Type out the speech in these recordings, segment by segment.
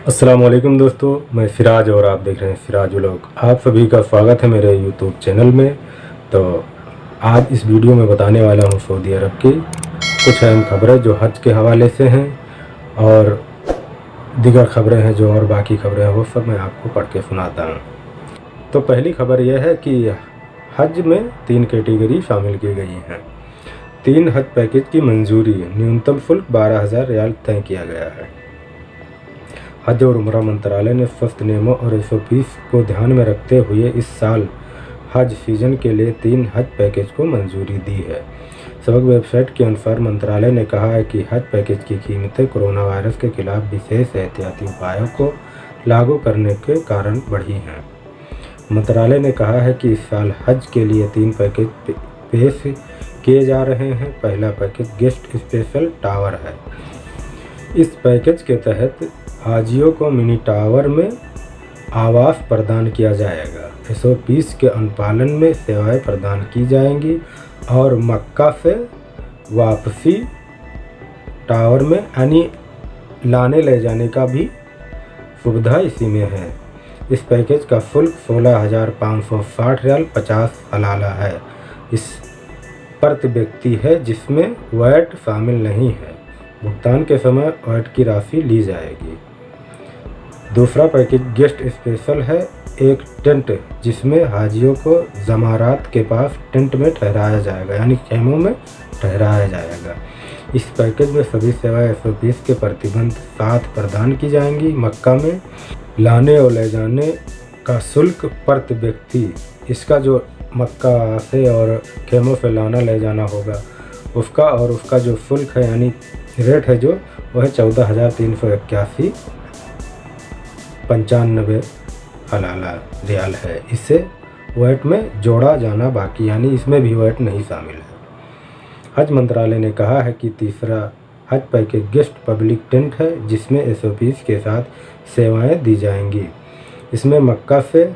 अस्सलाम वालेकुम दोस्तों, मैं सिराज और आप देख रहे हैं सिराज व्लॉग। आप सभी का स्वागत है मेरे यूट्यूब चैनल में। तो आज इस वीडियो में बताने वाला हूँ सऊदी अरब की कुछ अहम खबरें जो हज के हवाले से हैं और दीगर खबरें हैं जो और बाकी खबरें हैं वो सब मैं आपको पढ़ के सुनाता हूँ। तो पहली खबर यह है कि हज में 3 कैटेगरी शामिल की गई हैं। 3 हज पैकेज की मंजूरी, न्यूनतम शुल्क 12,000 रियाल तय किया गया है। हज और उम्रा मंत्रालय ने स्वस्थ नियमों और SOPs को ध्यान में रखते हुए इस साल हज सीजन के लिए 3 हज पैकेज को मंजूरी दी है। सबक वेबसाइट के अनुसार मंत्रालय ने कहा है कि हज पैकेज की कीमतें कोरोना वायरस के खिलाफ विशेष एहतियाती उपायों को लागू करने के कारण बढ़ी हैं। मंत्रालय ने कहा है कि इस साल हज के लिए 3 पैकेज पेश किए जा रहे हैं। पहला पैकेज गेस्ट स्पेशल टावर है। इस पैकेज के तहत हाजियों को मिनी टावर में आवास प्रदान किया जाएगा। SOPs के अनुपालन में सेवाएं प्रदान की जाएंगी और मक्का से वापसी टावर में यानी लाने ले जाने का भी सुविधा इसी में है। इस पैकेज का शुल्क 16,560 रियाल 50 हलाला है। इस प्रति व्यक्ति है जिसमें वैट शामिल नहीं है। भुगतान के समय वैट की राशि ली जाएगी। दूसरा पैकेज गेस्ट स्पेशल है। एक टेंट जिसमें हाजियों को जमारात के पास टेंट में ठहराया जाएगा यानी खेमों में ठहराया जाएगा। इस पैकेज में सभी सेवाएं SOPs के प्रतिबंध साथ प्रदान की जाएंगी। मक्का में लाने और ले जाने का शुल्क प्रति व्यक्ति, इसका जो मक्का से और खेमों से लाना ले जाना होगा उसका और उसका जो शुल्क है यानी रेट है जो वह है 14,381.95 हलाला रियाल है। इससे वैट में जोड़ा जाना बाकी यानी इसमें भी वैट नहीं शामिल है। हज मंत्रालय ने कहा है कि तीसरा हज पैकेज गेस्ट पब्लिक टेंट है जिसमें SOPs के साथ सेवाएं दी जाएंगी। इसमें मक्का से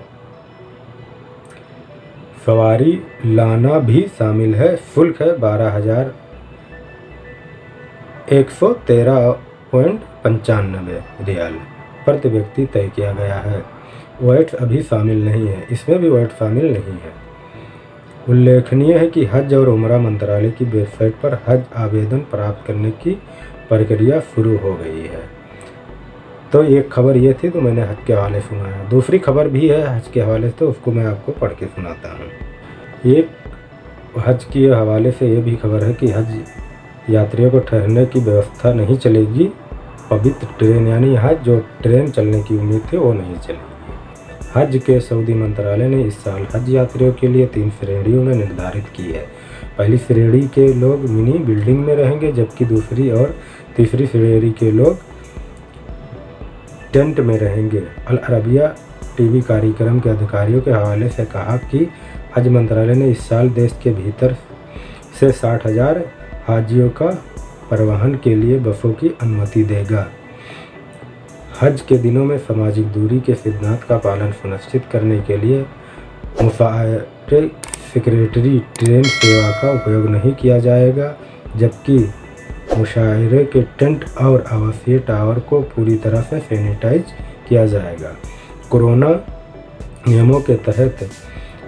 सवारी लाना भी शामिल है। शुल्क है 12,113.95 रियाल प्रति व्यक्ति तय किया गया है। वैट अभी शामिल नहीं है, इसमें भी वैट शामिल नहीं है। उल्लेखनीय है कि हज और उम्रा मंत्रालय की वेबसाइट पर हज आवेदन प्राप्त करने की प्रक्रिया शुरू हो गई है। तो एक खबर ये थी तो मैंने हज के हवाले सुनाया। दूसरी खबर भी है हज के हवाले से, तो उसको मैं आपको पढ़ के सुनाता हूँ। एक हज के हवाले से ये भी खबर है कि हज यात्रियों को ठहरने की व्यवस्था नहीं चलेगी। पवित्र ट्रेन यानी हज जो ट्रेन चलने की उम्मीद थी वो नहीं चलेगी। हज के सऊदी मंत्रालय ने इस साल हज यात्रियों के लिए 3 श्रेणियों में निर्धारित की है। पहली श्रेणी के लोग मिनी बिल्डिंग में रहेंगे जबकि दूसरी और तीसरी श्रेणी के लोग टेंट में रहेंगे। अल अरबिया TV कार्यक्रम के अधिकारियों के हवाले से कहा कि हज मंत्रालय ने इस साल देश के भीतर से 60,000 हाजियों का परिवहन के लिए बसों की अनुमति देगा। हज के दिनों में सामाजिक दूरी के सिद्धांत का पालन सुनिश्चित करने के लिए मुसाफिर सेक्रेटरी ट्रेन सेवा का उपयोग नहीं किया जाएगा जबकि मुशायरे के टेंट और आवासीय टावर को पूरी तरह से सैनिटाइज किया जाएगा। कोरोना नियमों के तहत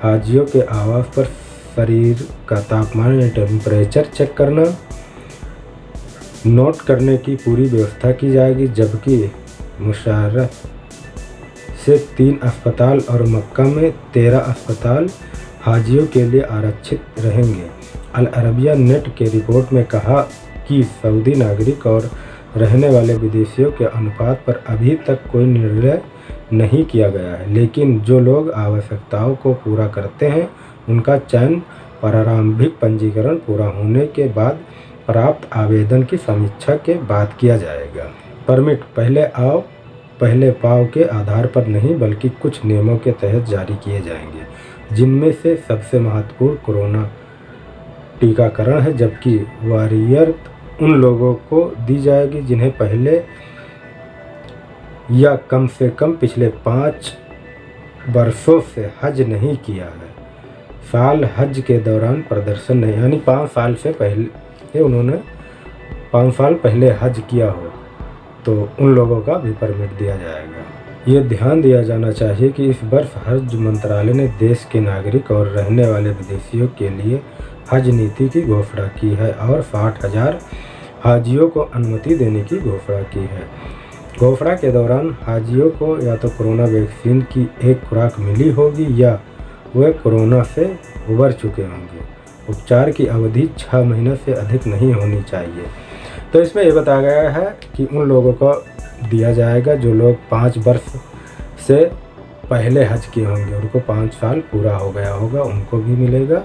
हाजियों के आवास पर शरीर का तापमान या टेम्परेचर चेक करना नोट करने की पूरी व्यवस्था की जाएगी जबकि मुशायरा से 3 अस्पताल और मक्का में 13 अस्पताल हाजियों के लिए आरक्षित रहेंगे। अल अरबिया नेट के रिपोर्ट में कहा कि सऊदी नागरिक और रहने वाले विदेशियों के अनुपात पर अभी तक कोई निर्णय नहीं किया गया है, लेकिन जो लोग आवश्यकताओं को पूरा करते हैं उनका चयन प्रारंभिक पंजीकरण पूरा होने के बाद प्राप्त आवेदन की समीक्षा के बाद किया जाएगा। परमिट पहले आओ पहले पाओ के आधार पर नहीं बल्कि कुछ नियमों के तहत जारी किए जाएंगे, जिनमें से सबसे महत्वपूर्ण कोरोना टीकाकरण है जबकि वरीयत उन लोगों को दी जाएगी जिन्हें पहले या कम से कम पिछले 5 वर्षों से हज नहीं किया है। साल हज के दौरान प्रदर्शन नहीं यानी 5 साल से पहले उन्होंने 5 साल पहले हज किया हो तो उन लोगों का भी परमिट दिया जाएगा। ये ध्यान दिया जाना चाहिए कि इस वर्ष हज मंत्रालय ने देश के नागरिक और रहने वाले विदेशियों के लिए हज नीति की घोषणा की है और 60,000 हाजियों को अनुमति देने की घोषणा की है। घोषणा के दौरान हाजियों को या तो कोरोना वैक्सीन की एक खुराक मिली होगी या वे कोरोना से उबर चुके होंगे। उपचार की अवधि 6 महीने से अधिक नहीं होनी चाहिए। तो इसमें ये बताया गया है कि उन लोगों को दिया जाएगा जो लोग 5 वर्ष से पहले हज किए होंगे, उनको 5 साल पूरा हो गया होगा, उनको भी मिलेगा।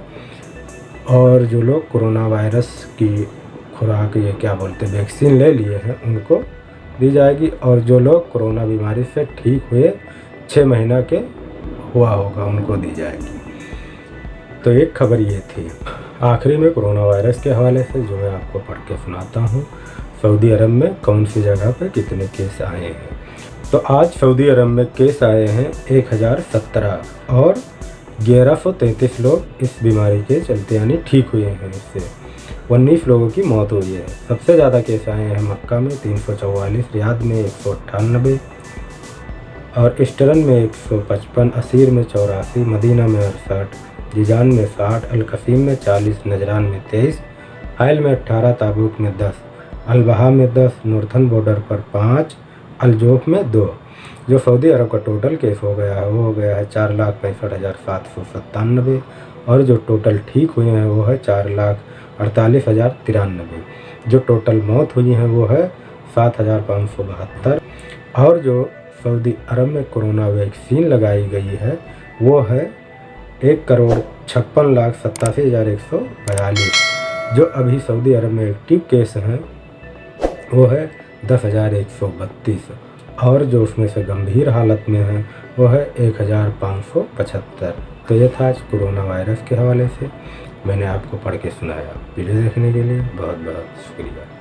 और जो लोग कोरोना वायरस की खुराक ये क्या बोलते हैं वैक्सीन ले लिए हैं उनको दी जाएगी। और जो लोग कोरोना बीमारी से ठीक हुए 6 महीना के हुआ होगा उनको दी जाएगी। तो एक खबर ये थी। आखिरी में कोरोना वायरस के हवाले से जो मैं आपको पढ़ के सुनाता हूँ, सऊदी अरब में कौन सी जगह पर कितने केस आए हैं। तो आज सऊदी अरब में केस आए हैं 1017 और 1133 लोग इस बीमारी के चलते यानी ठीक हुए हैं। इससे 19 लोगों की मौत हुई है। सबसे ज़्यादा केस आए हैं मक्का में 344, रियाद में 198 और ईस्टर्न में 155, असीर में 84, मदीना में 68, जिजान में 60, अलकसीम में 40, नजरान में 23, हाइल में 18, ताबूक में 10, अलबहा में 10, नॉर्थन बॉर्डर पर 5, अलजोफ में 2। जो सऊदी अरब का टोटल केस हो गया है वो हो गया है 4,65,797 और जो टोटल ठीक हुए हैं वो है 4,48,093। जो टोटल मौत हुई हैं वो है 7,572 और जो सऊदी अरब में कोरोना वैक्सीन लगाई गई है वो है 1,56,87,142। जो अभी सऊदी अरब में एक्टिव केस हैं वो है 10,132 और जो उसमें से गंभीर हालत में है वो है 1,575। तो ये था आज कोरोना वायरस के हवाले से मैंने आपको पढ़ के सुनाया। वीडियो देखने के लिए बहुत बहुत शुक्रिया।